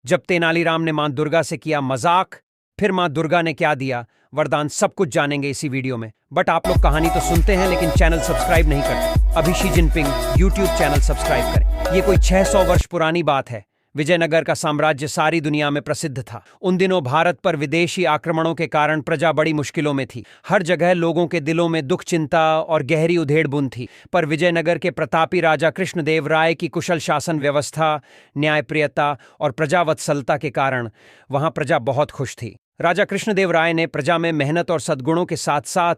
जब तेनालीराम ने मां दुर्गा से किया मजाक, फिर मां दुर्गा ने क्या दिया वरदान, सब कुछ जानेंगे इसी वीडियो में। बट आप लोग कहानी तो सुनते हैं लेकिन चैनल सब्सक्राइब नहीं करते। अभी Xi Jinping YouTube channel subscribe करें। ये कोई 600 वर्ष पुरानी बात है। विजयनगर का साम्राज्य सारी दुनिया में प्रसिद्ध था। उन दिनों भारत पर विदेशी आक्रमणों के कारण प्रजा बड़ी मुश्किलों में थी। हर जगह लोगों के दिलों में दुख, चिंता और गहरी उधेड़-बुन थी। पर विजयनगर के प्रतापी राजा कृष्णदेव राय की कुशल शासन व्यवस्था, न्यायप्रियता और प्रजावत्सलता के कारण वहां प्रजा बहुत खुश थी। राजा कृष्णदेव राय ने प्रजा में मेहनत और सद्गुणों के साथ साथ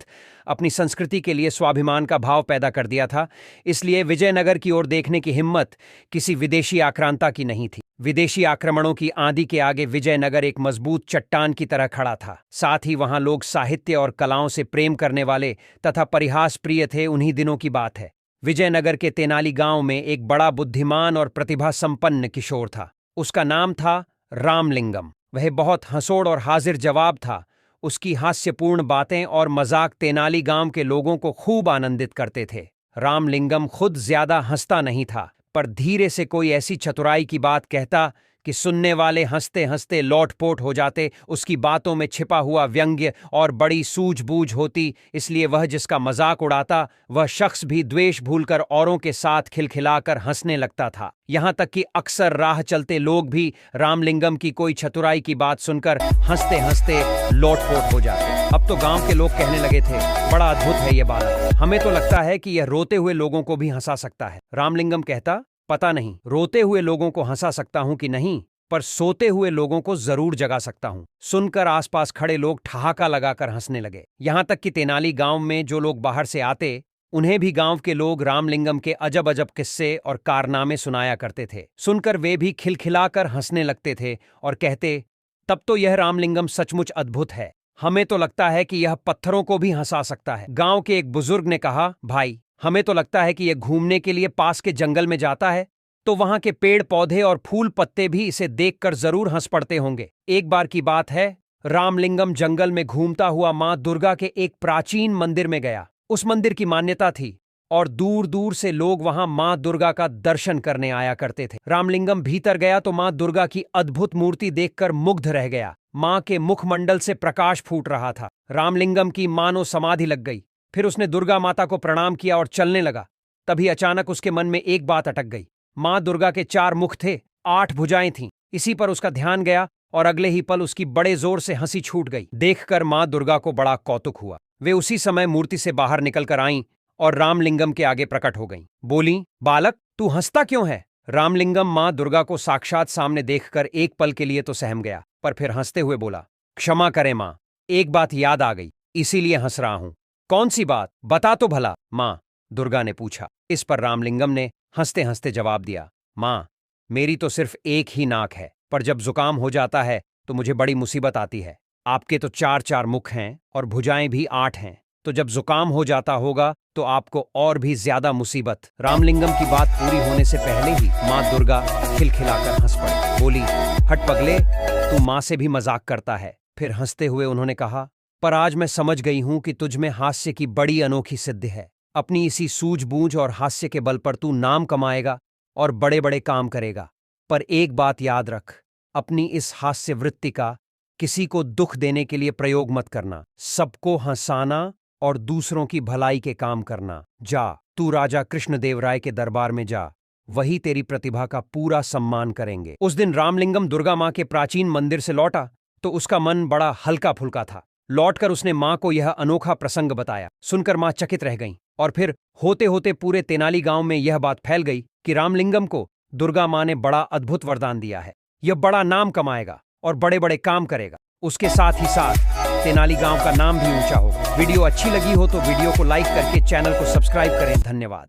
अपनी संस्कृति के लिए स्वाभिमान का भाव पैदा कर दिया था। इसलिए विजयनगर की ओर देखने की हिम्मत किसी विदेशी आक्रांता की नहीं थी। विदेशी आक्रमणों की आंधी के आगे विजयनगर एक मजबूत चट्टान की तरह खड़ा था। साथ ही वहां लोग साहित्य और कलाओं से प्रेम करने वाले तथा परिहास प्रिय थे। उन्हीं दिनों की बात है। विजयनगर के तेनाली गांव में एक बड़ा बुद्धिमान और प्रतिभा संपन्न किशोर था। उसका नाम था रामलिंगम। वह बहुत हंसोड़ और हाजिर जवाब था। उसकी हास्यपूर्ण बातें और मजाक तेनाली गांव के लोगों को खूब आनंदित करते थे। रामलिंगम खुद ज्यादा हंसता नहीं था, पर धीरे से कोई ऐसी चतुराई की बात कहता कि सुनने वाले हंसते हंसते लोटपोट हो जाते। उसकी बातों में छिपा हुआ व्यंग्य और बड़ी सूझबूझ होती, इसलिए वह जिसका मजाक उड़ाता वह शख्स भी द्वेष भूलकर औरों के साथ खिलखिलाकर हंसने लगता था। यहां तक कि अक्सर राह चलते लोग भी रामलिंगम की कोई चतुराई की बात सुनकर हंसते हंसते लोटपोट हो जाते। अब तो गांव के लोग कहने लगे थे, बड़ा अद्भुत है ये बालक, हमें तो लगता है कि यह रोते हुए लोगों को भी हंसा सकता है। रामलिंगम कहता, पता नहीं रोते हुए लोगों को हंसा सकता हूं कि नहीं, पर सोते हुए लोगों को जरूर जगा सकता हूं। सुनकर आसपास खड़े लोग ठहाका लगाकर हंसने लगे। यहां तक कि तेनाली गांव में जो लोग बाहर से आते, उन्हें भी गांव के लोग रामलिंगम के अजब अजब किस्से और कारनामे सुनाया करते थे। सुनकर वे भी खिलखिलाकर हंसने लगते थे और कहते, तब तो यह रामलिंगम सचमुच अद्भुत है, हमें तो लगता है कि यह पत्थरों को भी हंसा सकता है। गांव के एक बुजुर्ग ने कहा, भाई हमें तो लगता है कि यह घूमने के लिए पास के जंगल में जाता है तो वहां के पेड़ पौधे और फूल पत्ते भी इसे देखकर जरूर हंस पड़ते होंगे। एक बार की बात है, रामलिंगम जंगल में घूमता हुआ मां दुर्गा के एक प्राचीन मंदिर में गया। उस मंदिर की मान्यता थी और दूर दूर से लोग वहां मां दुर्गा का दर्शन करने आया करते थे। रामलिंगम भीतर गया तो मां दुर्गा की अद्भुत मूर्ति देखकर मुग्ध रह गया। मां के मुखमंडल से प्रकाश फूट रहा था। रामलिंगम की मानो समाधि लग गई। फिर उसने दुर्गा माता को प्रणाम किया और चलने लगा। तभी अचानक उसके मन में एक बात अटक गई। मां दुर्गा के 4 मुख थे, 8 भुजाएं थीं। इसी पर उसका ध्यान गया और अगले ही पल उसकी बड़े जोर से हंसी छूट गई। देखकर मां दुर्गा को बड़ा कौतुक हुआ। वे उसी समय मूर्ति से बाहर निकलकर आईं और रामलिंगम के आगे प्रकट हो गईं। बोलीं, बालक तू हंसता क्यों है? रामलिंगम मां दुर्गा को साक्षात सामने देखकर एक पल के लिए तो सहम गया, पर फिर हंसते हुए बोला, क्षमा करें मां, एक बात याद आ गई, इसीलिए हंस रहा हूं। कौन सी बात, बता तो भला मां, दुर्गा ने पूछा। इस पर रामलिंगम ने हंसते हंसते जवाब दिया, मां, मेरी तो सिर्फ एक ही नाक है, पर जब जुकाम हो जाता है तो मुझे बड़ी मुसीबत आती है। आपके तो 4 मुख हैं और भुजाएं भी 8 हैं, तो जब जुकाम हो जाता होगा तो आपको और भी ज्यादा मुसीबत। रामलिंगम की बात पूरी होने से पहले ही मां दुर्गा खिलखिलाकर हंस पड़ी। बोली, हट पगले, तू मां से भी मजाक करता है। फिर हंसते हुए उन्होंने कहा, पर आज मैं समझ गई हूं कि तुझ में हास्य की बड़ी अनोखी सिद्धि है। अपनी इसी सूझबूझ और हास्य के बल पर तू नाम कमाएगा और बड़े बड़े काम करेगा। पर एक बात याद रख, अपनी इस हास्य वृत्ति का किसी को दुख देने के लिए प्रयोग मत करना। सबको हंसाना और दूसरों की भलाई के काम करना। जा, तू राजा कृष्णदेव राय के दरबार में जा, वही तेरी प्रतिभा का पूरा सम्मान करेंगे। उस दिन रामलिंगम दुर्गा मां के प्राचीन मंदिर से लौटा तो उसका मन बड़ा हल्का फुल्का था। लौटकर उसने मां को यह अनोखा प्रसंग बताया। सुनकर मां चकित रह गईं और फिर होते होते पूरे तेनाली गांव में यह बात फैल गई कि रामलिंगम को दुर्गा मां ने बड़ा अद्भुत वरदान दिया है। यह बड़ा नाम कमाएगा और बड़े बड़े काम करेगा। उसके साथ ही साथ तेनाली गांव का नाम भी ऊंचा होगा। वीडियो अच्छी लगी हो तो वीडियो को लाइक करके चैनल को सब्सक्राइब करें। धन्यवाद।